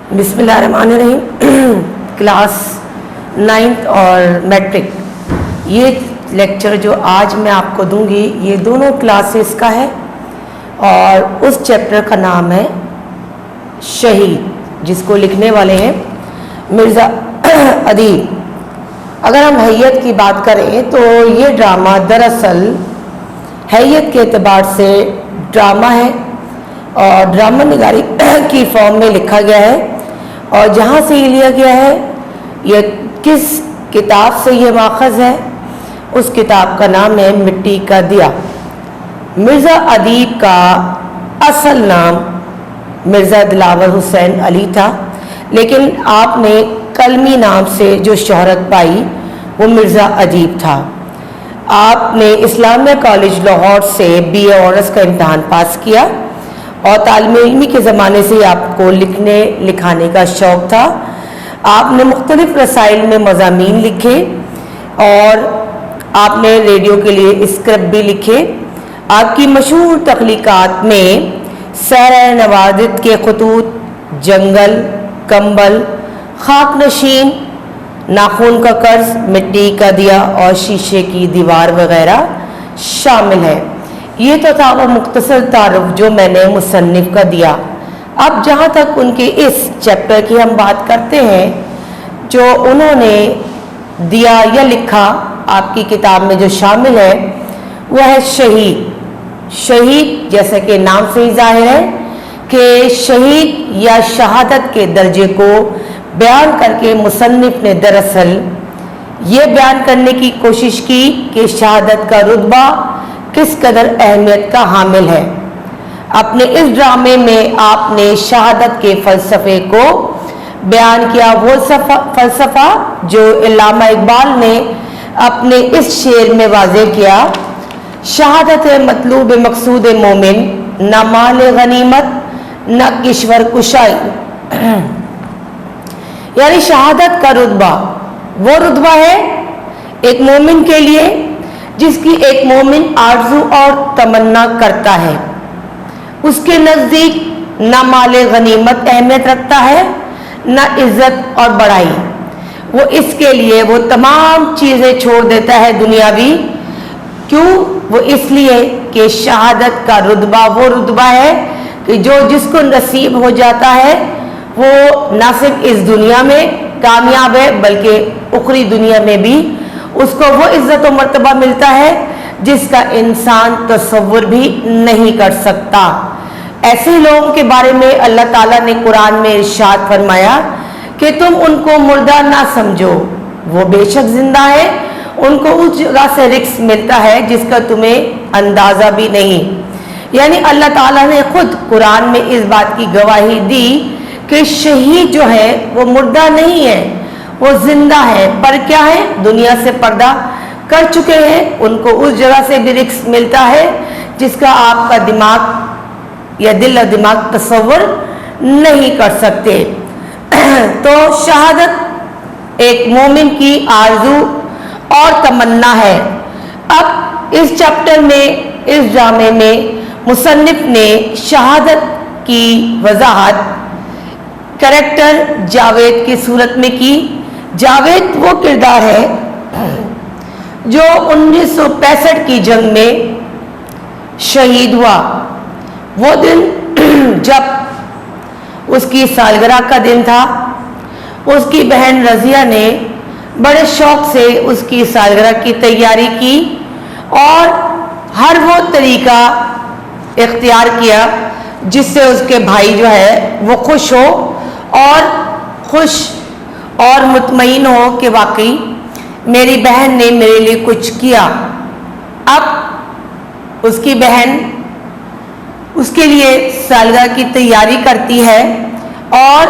बिस्मिल्लाहिर्रहमानिर्रहीम। Class 9th और matric, ये लेक्चर जो आज मैं आपको दूंगी ये दोनों क्लासेस का है और उस चैप्टर का नाम है शहीद, जिसको लिखने वाले हैं मिर्ज़ा अदीब। अगर हम हैयत की बात करें तो ये ड्रामा दरअसल हैयत के एतबार से ड्रामा है और ड्रामा निगारी की फॉर्म में लिखा गया है। और जहाँ से ये लिया गया है, ये किस किताब से ये माखज़ है, उस किताब का नाम है मिट्टी का दिया। मिर्ज़ा अदीब का असल नाम मिर्ज़ा दिलावर हुसैन अली था, लेकिन आपने कलमी नाम से जो शोहरत पाई वो मिर्ज़ा अदीब था। आपने इस्लामिया कॉलेज लाहौर से BA ऑनर्स का इम्तहान पास किया और तालिम इल्मी के ज़माने से आपको लिखने लिखाने का शौक़ था। आपने मुख्तलिफ़ रसाइल में मज़ामीन लिखे और आपने रेडियो के लिए स्क्रिप्ट भी लिखे। आपकी मशहूर तख्लीक़ात में सहरा नवाज़िद के खतूत, जंगल, कंबल, खाक नशीन, नाखून का कर्ज, मिट्टी का दिया और शीशे की दीवार वगैरह शामिल है। ये तो था वो मुख्तसर तारुफ जो मैंने मुसन्निफ़ का दिया। अब जहाँ तक उनके इस चैप्टर की हम बात करते हैं, जो उन्होंने दिया या लिखा आपकी किताब में जो शामिल है वह है शहीद। शहीद जैसे कि नाम से ही जाहिर है कि शहीद या शहादत के दर्जे को बयान करके मुसन्निफ़ ने दरअसल ये बयान करने की कोशिश की कि शहादत का रुतबा किस कदर अहमियत का हामिल है। अपने इस ड्रामे में आपने शहादत के फ़लसफ़े को बयान किया, वो फ़लसफ़ा जो अल्लामा इकबाल ने अपने इस शेर में वाज़े किया, शहादत मतलूब मकसूद मोमिन, न माल गनीमत न ईश्वर कुशाई। यानी शहादत का रुतबा वो रुतबा है एक मोमिन के लिए जिसकी एक मोमिन आरज़ू और तमन्ना करता है। उसके नज़दीक न माल गनीमत अहमियत रखता है न इज़्ज़त और बड़ाई। वो इसके लिए वो तमाम चीज़ें छोड़ देता है दुनियावी। क्यों? वो इसलिए कि शहादत का रुतबा वो रुतबा है कि जो जिसको नसीब हो जाता है वो ना सिर्फ इस दुनिया में कामयाब है बल्कि उखरी दुनिया में भी उसको वो इज़्ज़त और मर्तबा मिलता है जिसका इंसान तसव्वुर भी नहीं कर सकता। ऐसे लोगों के बारे में अल्लाह ताला ने कुरान में इरशाद फरमाया कि तुम उनको मुर्दा ना समझो, वो बेशक जिंदा है, उनको उस जगह से रिस्क मिलता है जिसका तुम्हें अंदाज़ा भी नहीं। यानी अल्लाह ताला ने खुद कुरान में इस बात की गवाही दी कि शहीद जो है वो मुर्दा नहीं है, वो जिंदा है। पर क्या है, दुनिया से पर्दा कर चुके हैं, उनको उस जगह से भी रिस्क मिलता है जिसका आपका दिमाग या दिल और दिमाग तसव्वुर नहीं कर सकते। तो शहादत एक मोमिन की आरज़ू और तमन्ना है। अब इस चैप्टर में, इस ड्रामे में मुसन्निफ़ ने शहादत की वजाहत कैरेक्टर जावेद की सूरत में की। जावेद वो किरदार है जो 1965 की जंग में शहीद हुआ। वो दिन जब उसकी सालगिरह का दिन था, उसकी बहन रज़िया ने बड़े शौक़ से उसकी सालगिरह की तैयारी की और हर वो तरीका इख्तियार किया जिससे उसके भाई जो है वो खुश हो और मुतमईन हो कि वाकई मेरी बहन ने मेरे लिए कुछ किया। अब उसकी बहन उसके लिए सालगिरह की तैयारी करती है और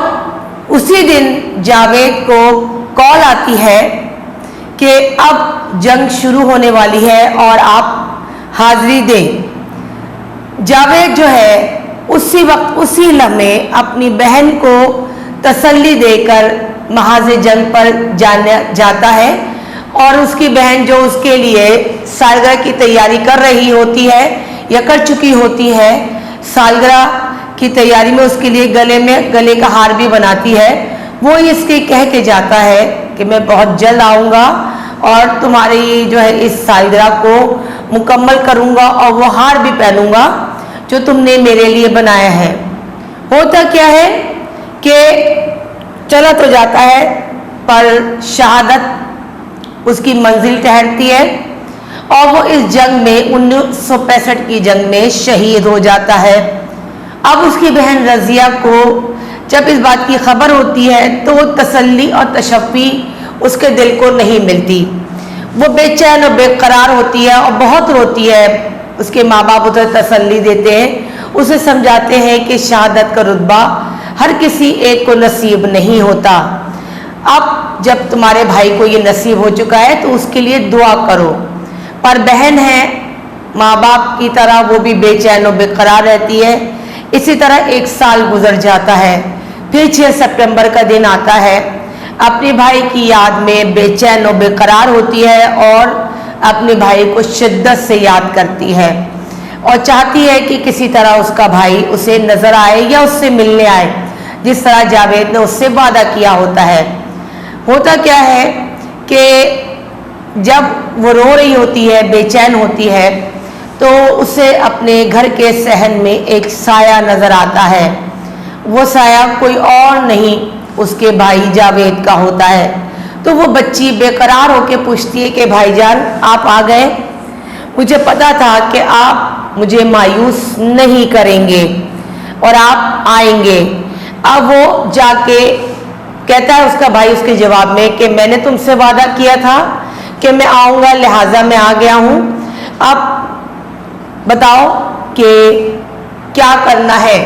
उसी दिन जावेद को कॉल आती है कि अब जंग शुरू होने वाली है और आप हाज़िरी दें। जावेद जो है उसी वक्त उसी लम्हे अपनी बहन को तसल्ली देकर महाज़े जंग पर जाता है और उसकी बहन जो उसके लिए सालगिरह की तैयारी कर रही होती है या कर चुकी होती है, सालगिरह की तैयारी में उसके लिए गले का हार भी बनाती है। वो इसके कह के जाता है कि मैं बहुत जल्द आऊँगा और तुम्हारी जो है इस सालगिरह को मुकम्मल करूँगा और वो हार भी पहनूँगा जो तुमने मेरे लिए बनाया है। होता क्या है कि चला तो जाता है पर शहादत उसकी मंजिल ठहरती है और वो इस जंग में 1965 की जंग में शहीद हो जाता है। अब उसकी बहन रज़िया को जब इस बात की खबर होती है तो वो तसल्ली और तशफ़ी उसके दिल को नहीं मिलती। वो बेचैन और बेकरार होती है और बहुत रोती है। उसके माँ बाप उसे तसल्ली देते हैं, उसे समझाते हैं कि शहादत का रुतबा हर किसी एक को नसीब नहीं होता। अब जब तुम्हारे भाई को ये नसीब हो चुका है तो उसके लिए दुआ करो। पर बहन है, माँ बाप की तरह वो भी बेचैन और बेकरार रहती है। इसी तरह 1 साल गुजर जाता है। फिर 6 सितंबर का दिन आता है। अपने भाई की याद में बेचैन और बेकरार होती है और अपने भाई को शिद्दत से याद करती है और चाहती है कि किसी तरह उसका भाई उसे नजर आए या उससे मिलने आए, जिस तरह जावेद ने उससे वादा किया होता है। होता क्या है कि जब वो रो रही होती है, बेचैन होती है, तो उसे अपने घर के सहन में एक साया नजर आता है। वो साया कोई और नहीं उसके भाई जावेद का होता है। तो वो बच्ची बेकरार होकर पूछती है कि भाईजान आप आ गए, मुझे पता था कि आप मुझे मायूस नहीं करेंगे और आप आएंगे। अब वो जाके कहता है उसका भाई उसके जवाब में कि मैंने तुमसे वादा किया था कि मैं आऊँगा, लिहाजा मैं आ गया हूँ। अब बताओ कि क्या करना है।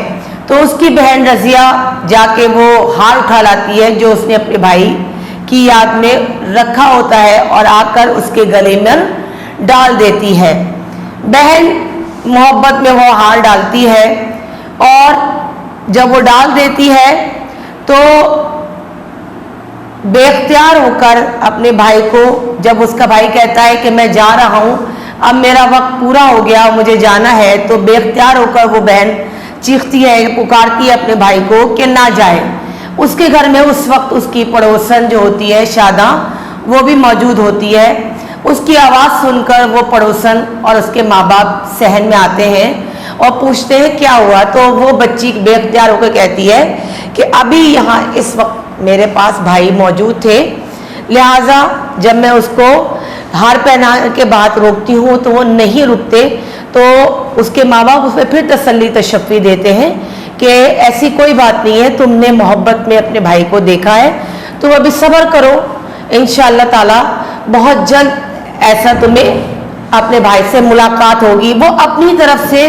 तो उसकी बहन रज़िया जाके वो हार उठा लाती है जो उसने अपने भाई की याद में रखा होता है और आकर उसके गले में डाल देती है। बहन मोहब्बत में वो हार डालती है और जब वो डाल देती है तो बेख्तियार होकर अपने भाई को, जब उसका भाई कहता है कि मैं जा रहा हूँ, अब मेरा वक्त पूरा हो गया, मुझे जाना है, तो बेख्तियार होकर वो बहन चीखती है, पुकारती है अपने भाई को कि ना जाए। उसके घर में उस वक्त उसकी पड़ोसन जो होती है शादा, वो भी मौजूद होती है। उसकी आवाज़ सुनकर वो पड़ोसन और उसके माँ बाप सहन में आते हैं और पूछते हैं क्या हुआ। तो वो बच्ची बेख्तियार होकर कहती है कि अभी यहाँ इस वक्त मेरे पास भाई मौजूद थे, लिहाजा जब मैं उसको हार पहना के बाद रोकती हूँ तो वो नहीं रुकते। तो उसके माँ बाप उसमें फिर तसल्ली तशफ़ी देते हैं कि ऐसी कोई बात नहीं है, तुमने मोहब्बत में अपने भाई को देखा है, तुम अभी सब्र करो, इंशाअल्लाह ताला बहुत जल्द ऐसा तुम्हें अपने भाई से मुलाकात होगी। वो अपनी तरफ से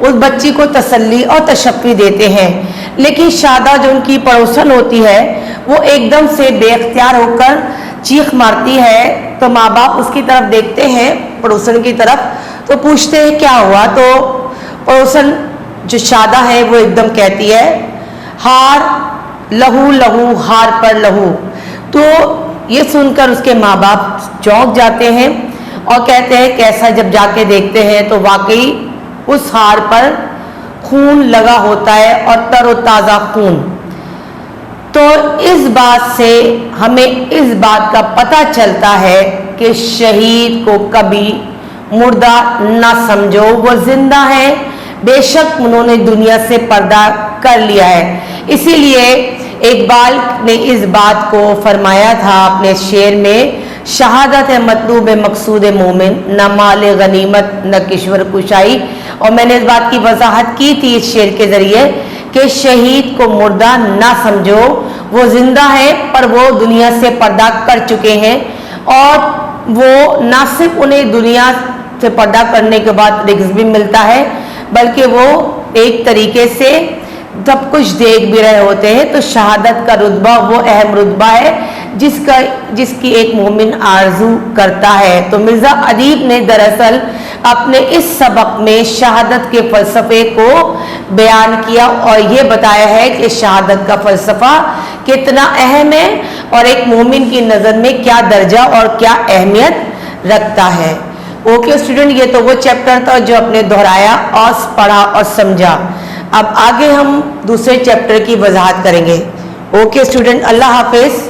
उस बच्ची को तसल्ली और तशफ़ी देते हैं। लेकिन शादा जो उनकी पड़ोसन होती है वो एकदम से बेख्तियार होकर चीख मारती है। तो माँ बाप उसकी तरफ देखते हैं, पड़ोसन की तरफ, तो पूछते हैं क्या हुआ। तो पड़ोसन जो शादा है वो एकदम कहती है हार लहू लहू हार पर लहू। तो ये सुनकर उसके माँ बाप चौंक जाते हैं और कहते हैं कैसा। जब जाके देखते हैं तो वाकई उस हार पर खून लगा होता है और तरोताज़ा खून। तो इस बात से हमें इस बात का पता चलता है कि शहीद को कभी मुर्दा ना समझो, वो जिंदा है, बेशक उन्होंने दुनिया से पर्दा कर लिया है। इसीलिए इकबाल ने इस बात को फरमाया था अपने शेर में, शहादत है मतलूब मकसूद मोमिन, न माल गनीमत न किश्वर कुशाई। और मैंने इस बात की वजाहत की थी इस शेर के ज़रिए कि शहीद को मुर्दा ना समझो, वो जिंदा है पर वो दुनिया से पर्दा कर चुके हैं। और वो ना सिर्फ उन्हें दुनिया से पर्दा करने के बाद रिज़्क़ भी मिलता है, बल्कि वो एक तरीके से सब कुछ देख भी रहे होते हैं। तो शहादत का रुतबा वो अहम रुतबा है जिसकी एक मोमिन आरजू करता है। तो मिर्ज़ा अदीब ने दरअसल अपने इस सबक में शहादत के फ़लसफ़े को बयान किया और ये बताया है कि शहादत का फ़लसफ़ा कितना अहम है और एक मोमिन की नज़र में क्या दर्जा और क्या अहमियत रखता है। ओके स्टूडेंट, ये तो वो चैप्टर था जो आपने दोहराया और पढ़ा और समझा। اب آگے ہم دوسرے چیپٹر کی وضاحت کریں گے. اوکے اسٹوڈنٹ, اللہ حافظ.